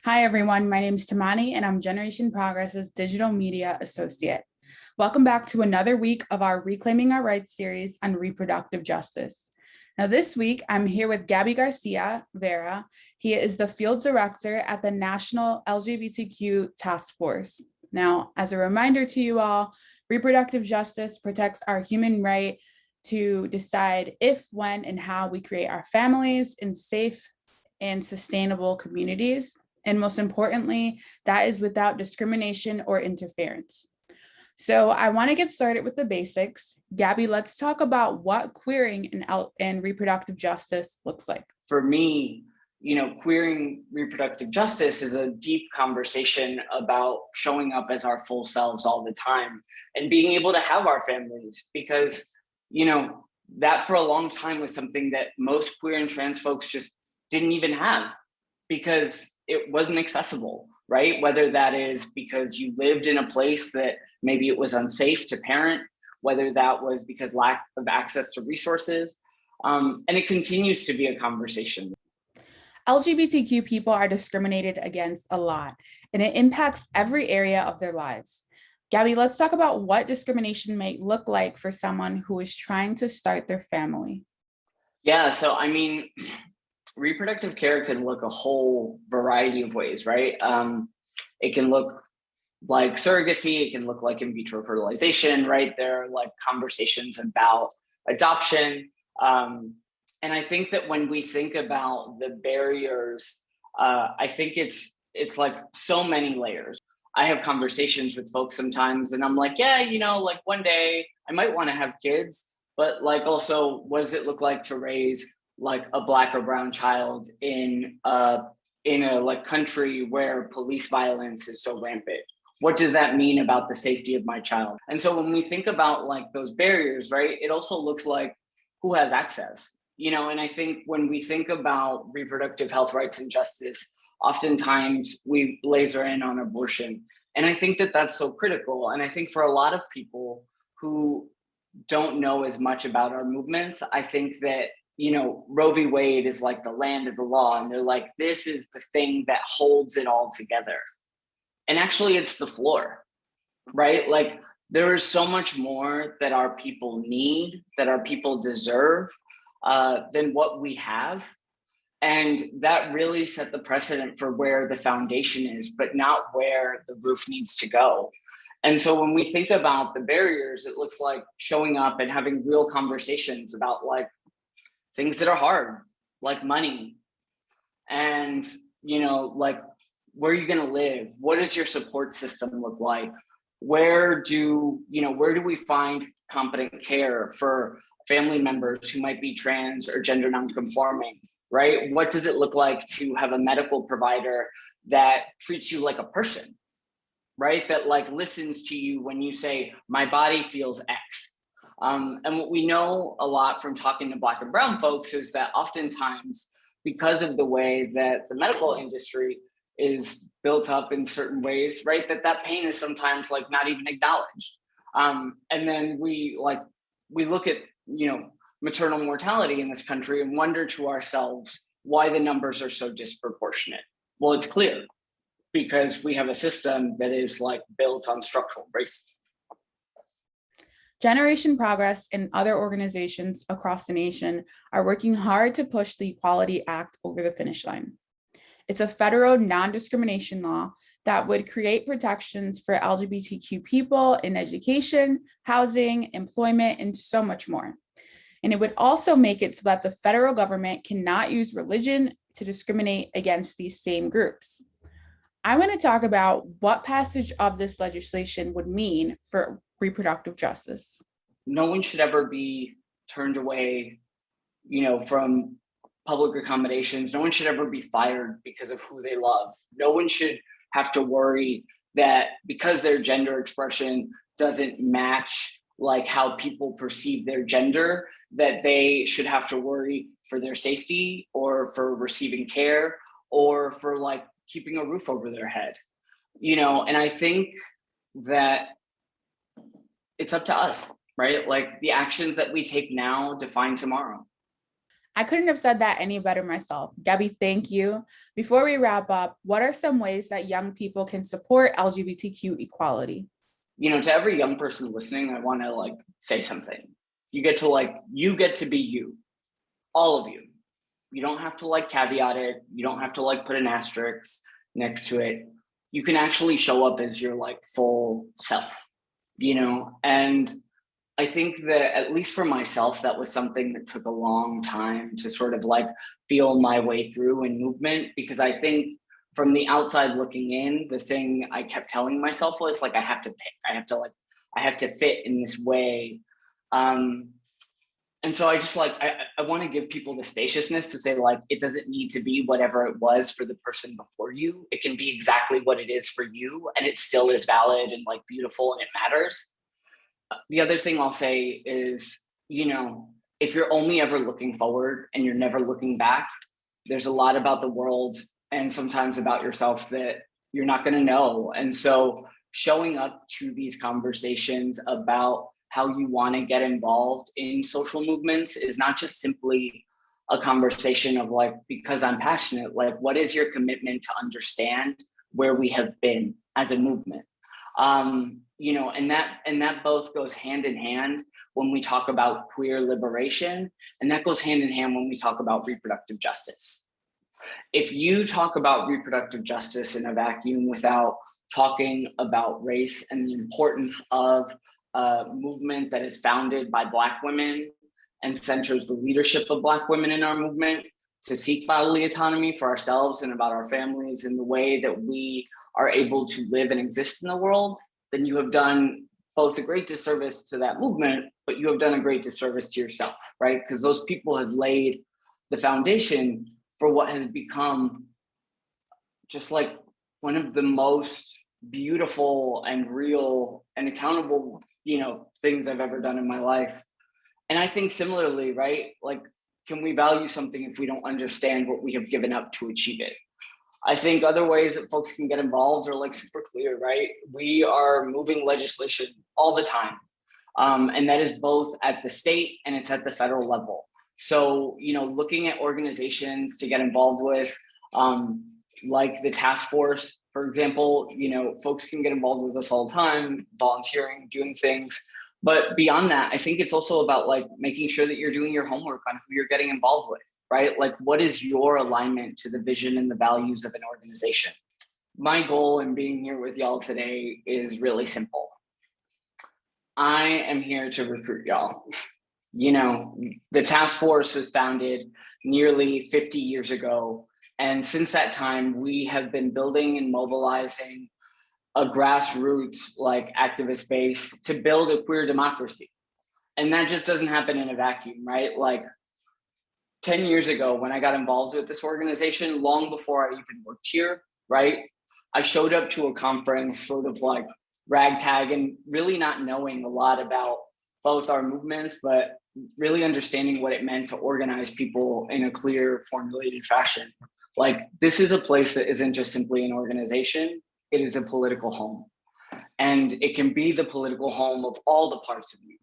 Hi, everyone. My name is Tymoni, and I'm Generation Progress's Digital Media Associate. Welcome back to another week of our Reclaiming Our Rights series on reproductive justice. Now, this week, I'm here with Gaby Garcia-Vera. He is the Field Director at the National LGBTQ Task Force. Now, as a reminder to you all, reproductive justice protects our human right to decide if, when, and how we create our families in safe and sustainable communities. And most importantly, that is without discrimination or interference. So I want to get started with the basics. Gaby, let's talk about what queering and reproductive justice looks like. For me, queering reproductive justice is a deep conversation about showing up as our full selves all the time and being able to have our families, because, that for a long time was something that most queer and trans folks just didn't even have, because it wasn't accessible, right? Whether that is because you lived in a place that maybe it was unsafe to parent, whether that was because lack of access to resources, and it continues to be a conversation. LGBTQ people are discriminated against a lot, and it impacts every area of their lives. Gaby, let's talk about what discrimination may look like for someone who is trying to start their family. Yeah, so reproductive care can look a whole variety of ways, right? It can look like surrogacy, it can look like in vitro fertilization, right? There are like conversations about adoption. And I think that when we think about the barriers, I think it's like so many layers. I have conversations with folks sometimes and I'm like, yeah, like one day I might want to have kids, but like also what does it look like to raise like a Black or brown child in a like country where police violence is so rampant? What does that mean about the safety of my child? And so when we think about like those barriers, right, it also looks like who has access, and I think when we think about reproductive health rights and justice, oftentimes we laser in on abortion. And I think that that's so critical. And I think for a lot of people who don't know as much about our movements, I think that Roe v. Wade is like the land of the law. And they're like, this is the thing that holds it all together. And actually it's the floor, right? Like there is so much more that our people need, that our people deserve than what we have. And that really set the precedent for where the foundation is, but not where the roof needs to go. And so when we think about the barriers, it looks like showing up and having real conversations about like things that are hard, like money, and, like, where are you going to live? What does your support system look like? Where do we find competent care for family members who might be trans or gender nonconforming, right? What does it look like to have a medical provider that treats you like a person, right? That like listens to you when you say, my body feels X. And what we know a lot from talking to Black and brown folks is that oftentimes, because of the way that the medical industry is built up in certain ways, right, that pain is sometimes like not even acknowledged. And then we look at, maternal mortality in this country and wonder to ourselves why the numbers are so disproportionate. Well, it's clear, because we have a system that is like built on structural racism. Generation Progress and other organizations across the nation are working hard to push the Equality Act over the finish line. It's a federal non-discrimination law that would create protections for LGBTQ people in education, housing, employment, and so much more. And it would also make it so that the federal government cannot use religion to discriminate against these same groups. I want to talk about what passage of this legislation would mean for reproductive justice. No one should ever be turned away, from public accommodations. No one should ever be fired because of who they love. No one should have to worry that because their gender expression doesn't match like how people perceive their gender, that they should have to worry for their safety or for receiving care or for like keeping a roof over their head, and I think that it's up to us, right? Like the actions that we take now define tomorrow. I couldn't have said that any better myself. Gaby, thank you. Before we wrap up, what are some ways that young people can support LGBTQ equality? To every young person listening, I want to say something. You get to be you, all of you. You don't have to caveat it. You don't have to put an asterisk next to it. You can actually show up as your full self, and I think that at least for myself, that was something that took a long time to sort of feel my way through in movement, because I think from the outside looking in, the thing I kept telling myself was I have to pick, I have to fit in this way. And so I just I want to give people the spaciousness to say it doesn't need to be whatever it was for the person before you. It can be exactly what it is for you, and it still is valid and beautiful, and it matters. The other thing I'll say is, if you're only ever looking forward and you're never looking back, there's a lot about the world and sometimes about yourself that you're not going to know. And so showing up to these conversations about how you want to get involved in social movements is not just simply a conversation of because I'm passionate, what is your commitment to understand where we have been as a movement? And that both goes hand in hand when we talk about queer liberation, and that goes hand in hand when we talk about reproductive justice. If you talk about reproductive justice in a vacuum without talking about race and the importance of a movement that is founded by Black women and centers the leadership of Black women in our movement to seek bodily autonomy for ourselves and about our families in the way that we are able to live and exist in the world, then you have done both a great disservice to that movement, but you have done a great disservice to yourself, right? Because those people have laid the foundation for what has become just one of the most beautiful and real and accountable, things I've ever done in my life. And I think similarly, right? Can we value something if we don't understand what we have given up to achieve it? I think other ways that folks can get involved are super clear, right? We are moving legislation all the time. And that is both at the state and it's at the federal level. So, looking at organizations to get involved with, like the task force, for example, folks can get involved with us all the time, volunteering, doing things. But beyond that, I think it's also about making sure that you're doing your homework on who you're getting involved with, right? What is your alignment to the vision and the values of an organization? My goal in being here with y'all today is really simple. I am here to recruit y'all. The task force was founded nearly 50 years ago. And since that time, we have been building and mobilizing a grassroots activist base to build a queer democracy. And that just doesn't happen in a vacuum, right? 10 years ago, when I got involved with this organization, long before I even worked here, right? I showed up to a conference sort of ragtag and really not knowing a lot about both our movements, but really understanding what it meant to organize people in a clear, formulated fashion. This is a place that isn't just simply an organization, it is a political home. And it can be the political home of all the parts of you,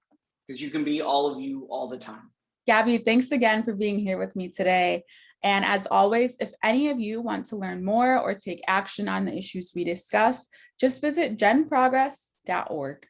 because you can be all of you all the time. Gaby, thanks again for being here with me today. And as always, if any of you want to learn more or take action on the issues we discuss, just visit genprogress.org.